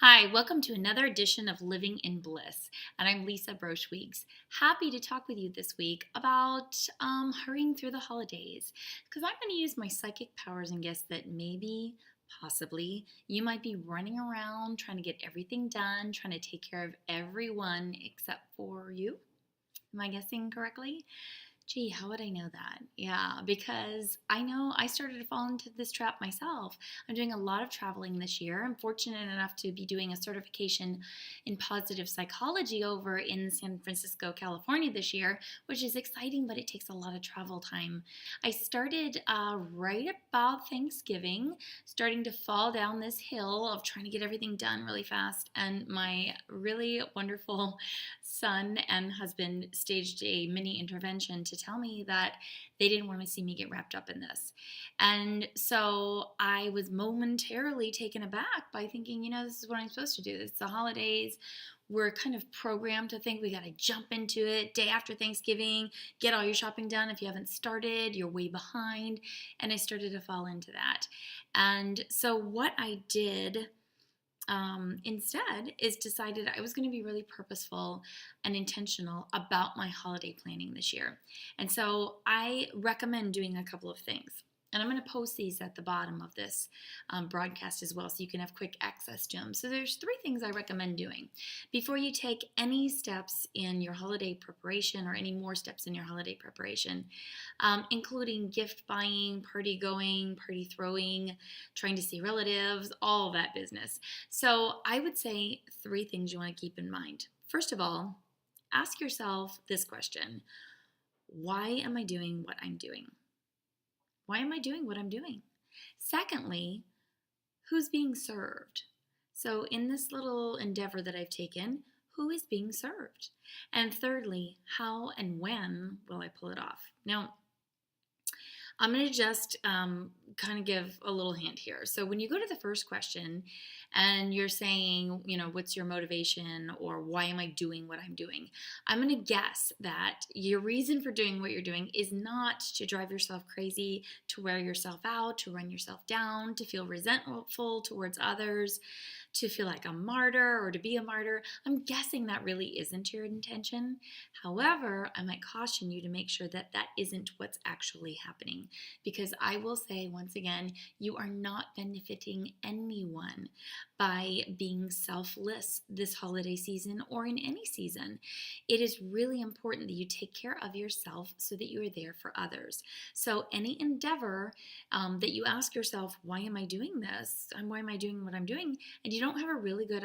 Hi, welcome to another edition of Living in Bliss, and I'm Lisa Broesch-Weeks. Happy to talk with you this week about hurrying through the holidays, because I'm going to use my psychic powers and guess that maybe, possibly, you might be running around trying to get everything done, trying to take care of everyone except for you. Am I guessing correctly? Gee, how would I know that? Yeah, because I know I started to fall into this trap myself. I'm doing a lot of traveling this year. I'm fortunate enough to be doing a certification in positive psychology over in San Francisco, California this year, which is exciting, but it takes a lot of travel time. I started right about Thanksgiving, starting to fall down this hill of trying to get everything done really fast, and my really wonderful son and husband staged a mini intervention to tell me that they didn't want to see me get wrapped up in this. And so I was momentarily taken aback by thinking, this is what I'm supposed to do. It's the holidays. We're kind of programmed to think we got to jump into it day after Thanksgiving, get all your shopping done. If you haven't started, you're way behind. And I started to fall into that. And so what I did instead is decided I was going to be really purposeful and intentional about my holiday planning this year. And so I recommend doing a couple of things. And I'm going to post these at the bottom of this broadcast as well so you can have quick access to them. So there's three things I recommend doing before you take any steps in your holiday preparation or any more steps in your holiday preparation, including gift buying, party going, party throwing, trying to see relatives, all that business. So I would say three things you want to keep in mind. First of all, ask yourself this question: why am I doing what I'm doing? Why am I doing what I'm doing? Secondly, who's being served? So in this little endeavor that I've taken, who is being served? And thirdly, how and when will I pull it off? Now, I'm going to just kind of give a little hint here. So when you go to the first question and you're saying, what's your motivation or why am I doing what I'm doing? I'm going to guess that your reason for doing what you're doing is not to drive yourself crazy, to wear yourself out, to run yourself down, to feel resentful towards others, to feel like a martyr or to be a martyr. I'm guessing that really isn't your intention. However, I might caution you to make sure that that isn't what's actually happening, because I will say once again, you are not benefiting anyone by being selfless this holiday season or in any season. It is really important that you take care of yourself so that you are there for others. So any endeavor that you ask yourself, why am I doing this? And why am I doing what I'm doing? And you don't have a really good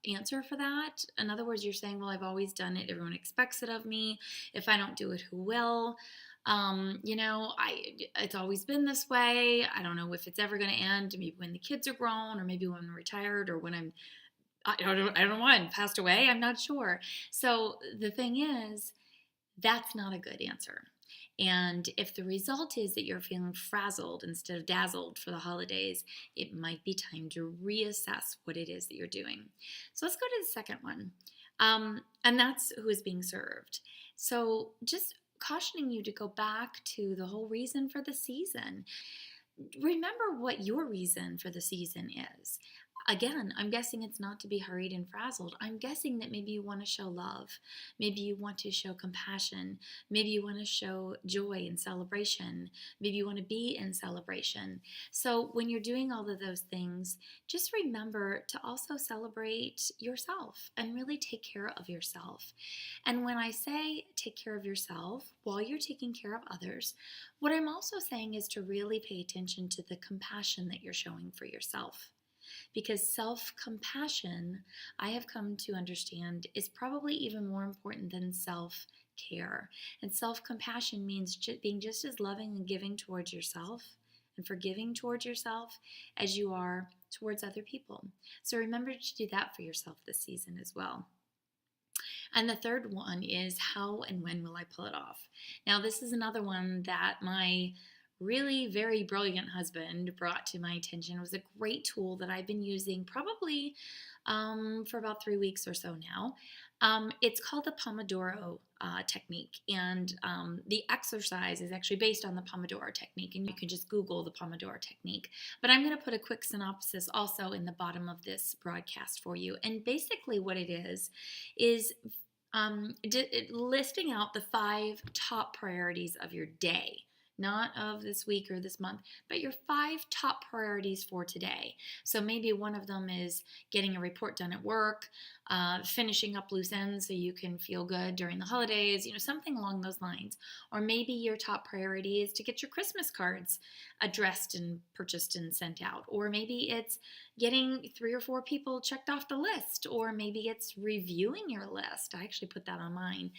answer for that. In other words, you're saying, well, I've always done it. Everyone expects it of me. If I don't do it, who will? It's always been this way. I don't know if it's ever going to end. Maybe when the kids are grown, or maybe when I'm retired, or when I don't know when, passed away. I'm not sure. So the thing is, that's not a good answer. And if the result is that you're feeling frazzled instead of dazzled for the holidays, it might be time to reassess what it is that you're doing. So let's go to the second one. And that's who is being served. So just cautioning you to go back to the whole reason for the season. Remember what your reason for the season is. Again, I'm guessing it's not to be hurried and frazzled. I'm guessing that maybe you want to show love. Maybe you want to show compassion. Maybe you want to show joy and celebration. Maybe you want to be in celebration. So when you're doing all of those things, just remember to also celebrate yourself and really take care of yourself. And when I say take care of yourself while you're taking care of others, what I'm also saying is to really pay attention to the compassion that you're showing for yourself. Because self-compassion, I have come to understand, is probably even more important than self-care. And self-compassion means being just as loving and giving towards yourself and forgiving towards yourself as you are towards other people. So remember to do that for yourself this season as well. And the third one is how and when will I pull it off? Now, this is another one that my really very brilliant husband brought to my attention was a great tool that I've been using probably for about 3 weeks or so now. It's called the Pomodoro technique, and the exercise is actually based on the Pomodoro technique, and you can just Google the Pomodoro technique. But I'm going to put a quick synopsis also in the bottom of this broadcast for you. And basically, what it is listing out the 5 top priorities of your day, not of this week or this month, but your 5 top priorities for today. So maybe one of them is getting a report done at work, finishing up loose ends so you can feel good during the holidays, something along those lines. Or maybe your top priority is to get your Christmas cards addressed and purchased and sent out. Or maybe it's getting 3 or 4 people checked off the list. Or maybe it's reviewing your list. I actually put that on mine.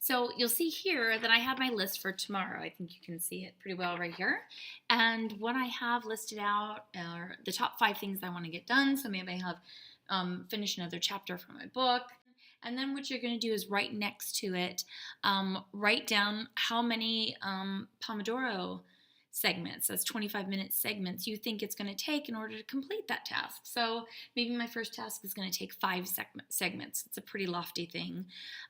So you'll see here that I have my list for tomorrow. I think you can see it pretty well right here. And what I have listed out are the top 5 things I want to get done. So maybe I have finished another chapter from my book. And then what you're going to do is right next to it, write down how many Pomodoro segments, that's 25-minute segments, you think it's going to take in order to complete that task. So maybe my first task is going to take 5 segments. It's a pretty lofty thing.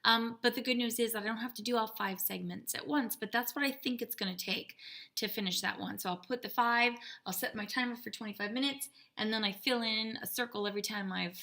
But the good news is I don't have to do all 5 segments at once, but that's what I think it's going to take to finish that one. So I'll put the 5, I'll set my timer for 25 minutes, and then I fill in a circle every time I've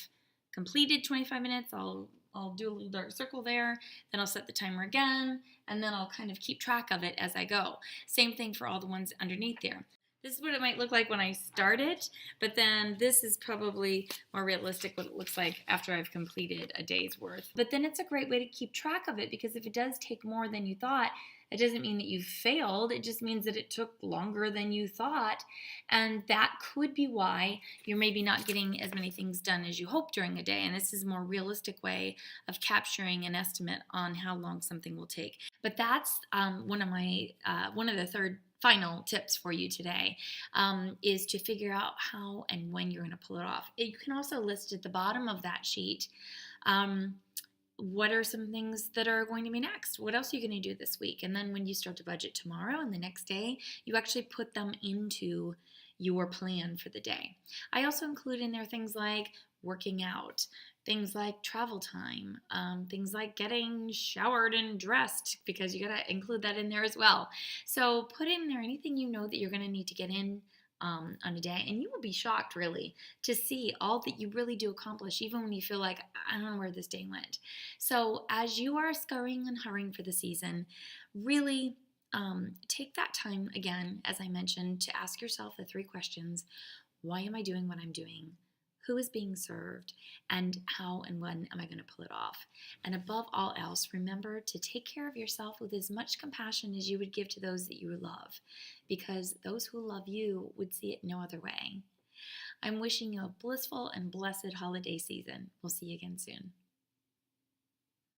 completed 25 minutes. I'll do a little dark circle there, then I'll set the timer again, and then I'll kind of keep track of it as I go. Same thing for all the ones underneath there. This is what it might look like when I start it, but then this is probably more realistic what it looks like after I've completed a day's worth. But then it's a great way to keep track of it, because if it does take more than you thought, it doesn't mean that you failed. It just means that it took longer than you thought. And that could be why you're maybe not getting as many things done as you hoped during a day. And this is a more realistic way of capturing an estimate on how long something will take. But that's one of the third final tips for you today, is to figure out how and when you're going to pull it off. You can also list at the bottom of that sheet what are some things that are going to be next? What else are you going to do this week? And then when you start to budget tomorrow and the next day, you actually put them into your plan for the day. I also include in there things like working out, things like travel time, things like getting showered and dressed, because you got to include that in there as well. So put in there anything you know that you're going to need to get in on a day, and you will be shocked really to see all that you really do accomplish, even when you feel like, I don't know where this day went. So as you are scurrying and hurrying for the season, really take that time again, as I mentioned, to ask yourself the 3 questions. Why am I doing what I'm doing? Who is being served? And how and when am I going to pull it off? And above all else, remember to take care of yourself with as much compassion as you would give to those that you love, because those who love you would see it no other way. I'm wishing you a blissful and blessed holiday season. We'll see you again soon.